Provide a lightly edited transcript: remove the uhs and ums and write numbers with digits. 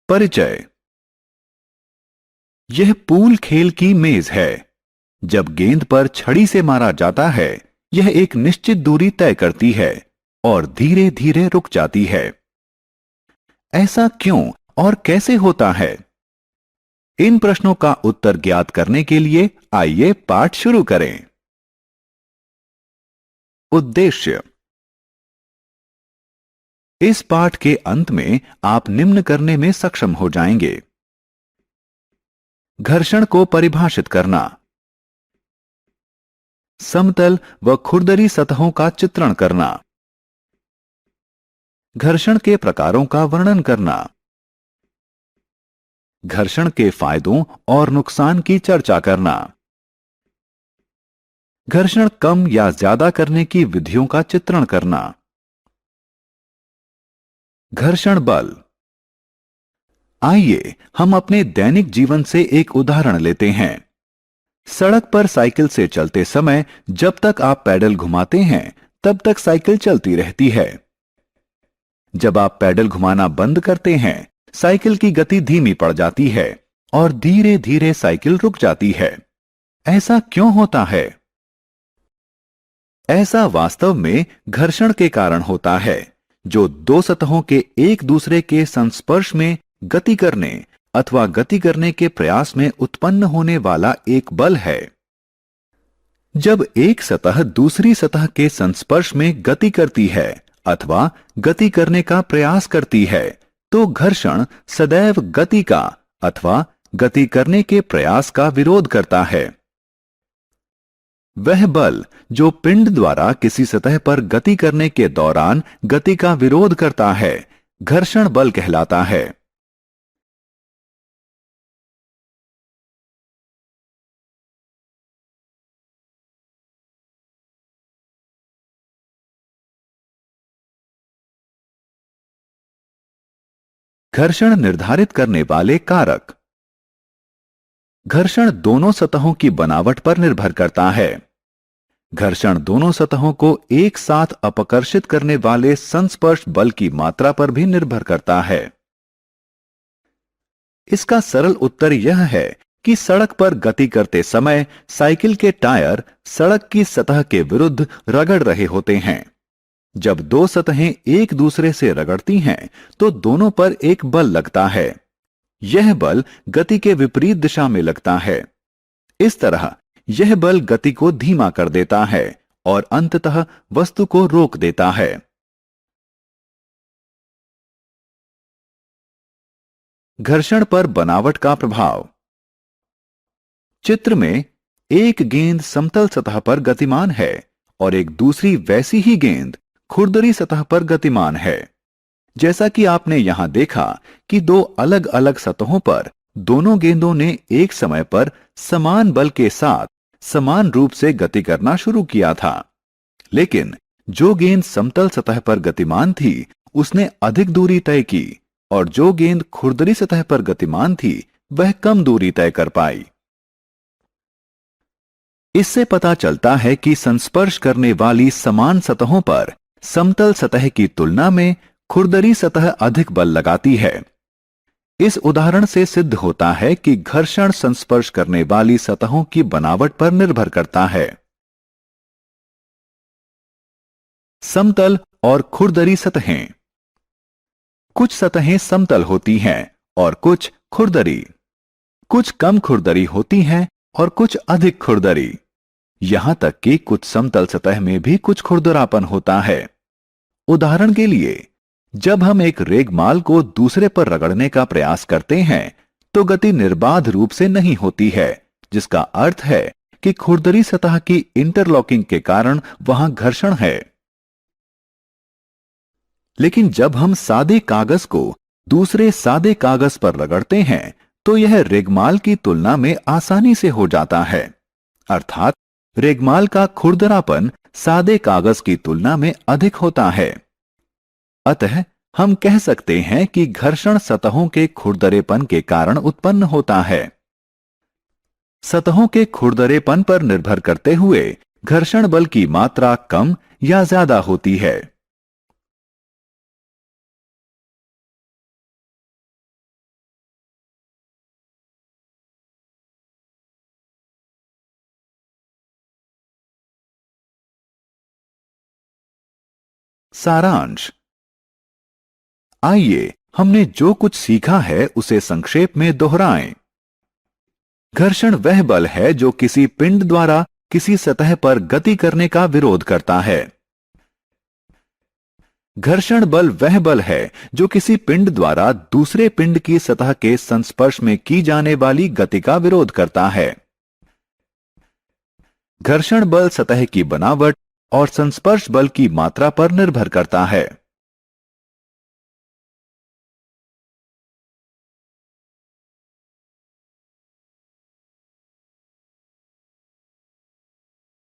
परिचय। यह पूल खेल की मेज है। जब गेंद पर छड़ी से मारा जाता है, यह एक निश्चित दूरी तय करती है और धीरे धीरे रुक जाती है। ऐसा क्यों और कैसे होता है? इन प्रश्नों का उत्तर ज्ञात करने के लिए आइए पाठ शुरू करें। उद्देश्य। इस पाठ के अंत में आप निम्न करने में सक्षम हो जाएंगे। घर्षण को परिभाषित करना, समतल व खुरदरी सतहों का चित्रण करना, घर्षण के प्रकारों का वर्णन करना, घर्षण के फायदों और नुकसान की चर्चा करना, घर्षण कम या ज्यादा करने की विधियों का चित्रण करना। घर्षण बल। आइए हम अपने दैनिक जीवन से एक उदाहरण लेते हैं। सड़क पर साइकिल से चलते समय जब तक आप पैडल घुमाते हैं तब तक साइकिल चलती रहती है। जब आप पैडल घुमाना बंद करते हैं, साइकिल की गति धीमी पड़ जाती है और धीरे धीरे साइकिल रुक जाती है। ऐसा क्यों होता है? ऐसा वास्तव में घर्षण के कारण होता है, जो दो सतहों के एक दूसरे के संस्पर्श में गति करने अथवा गति करने के प्रयास में उत्पन्न होने वाला एक बल है। जब एक सतह दूसरी सतह के संस्पर्श में गति करती है अथवा गति करने का प्रयास करती है, तो घर्षण सदैव गति का अथवा गति करने के प्रयास का विरोध करता है। वह बल जो पिंड द्वारा किसी सतह पर गति करने के दौरान गति का विरोध करता है, घर्षण बल कहलाता है। घर्षण निर्धारित करने वाले कारक। घर्षण दोनों सतहों की बनावट पर निर्भर करता है। घर्षण दोनों सतहों को एक साथ अपकर्षित करने वाले संस्पर्श बल की मात्रा पर भी निर्भर करता है। इसका सरल उत्तर यह है कि सड़क पर गति करते समय साइकिल के टायर सड़क की सतह के विरुद्ध रगड़ रहे होते हैं। जब दो सतहें एक दूसरे से रगड़ती हैं, तो दोनों पर एक बल लगता है। यह बल गति के विपरीत दिशा में लगता है। इस तरह यह बल गति को धीमा कर देता है और अंततः वस्तु को रोक देता है। घर्षण पर बनावट का प्रभाव। चित्र में एक गेंद समतल सतह पर गतिमान है और एक दूसरी वैसी ही गेंद खुरदरी सतह पर गतिमान है। जैसा कि आपने यहां देखा कि दो अलग अलग सतहों पर दोनों गेंदों ने एक समय पर समान बल के साथ समान रूप से गति करना शुरू किया था, लेकिन जो गेंद समतल सतह पर गतिमान थी उसने अधिक दूरी तय की और जो गेंद खुरदरी सतह पर गतिमान थी वह कम दूरी तय कर पाई। इससे पता चलता है कि संस्पर्श करने वाली समान सतहों पर समतल सतह की तुलना में खुरदरी सतह अधिक बल लगाती है। इस उदाहरण से सिद्ध होता है कि घर्षण संस्पर्श करने वाली सतहों की बनावट पर निर्भर करता है। समतल और खुरदरी सतहें। कुछ सतहें समतल होती हैं और कुछ खुरदरी। कुछ कम खुरदरी होती हैं और कुछ अधिक खुरदरी। यहां तक कि कुछ समतल सतह में भी कुछ खुरदरापन होता है। उदाहरण के लिए, जब हम एक रेगमाल को दूसरे पर रगड़ने का प्रयास करते हैं तो गति निर्बाध रूप से नहीं होती है, जिसका अर्थ है कि खुरदरी सतह की इंटरलॉकिंग के कारण वहां घर्षण है। लेकिन जब हम सादे कागज को दूसरे सादे कागज पर रगड़ते हैं तो यह रेगमाल की तुलना में आसानी से हो जाता है। अर्थात रेगमाल का खुरदरापन सादे कागज की तुलना में अधिक होता है। अतः हम कह सकते हैं कि घर्षण सतहों के खुरदरेपन के कारण उत्पन्न होता है। सतहों के खुरदरेपन पर निर्भर करते हुए घर्षण बल की मात्रा कम या ज्यादा होती है। सारांश। आइए हमने जो कुछ सीखा है उसे संक्षेप में दोहराएं। घर्षण वह बल है जो किसी पिंड द्वारा किसी सतह पर गति करने का विरोध करता है। घर्षण बल वह बल है जो किसी पिंड द्वारा दूसरे पिंड की सतह के संस्पर्श में की जाने वाली गति का विरोध करता है। घर्षण बल सतह की बनावट और संस्पर्श बल की मात्रा पर निर्भर करता है।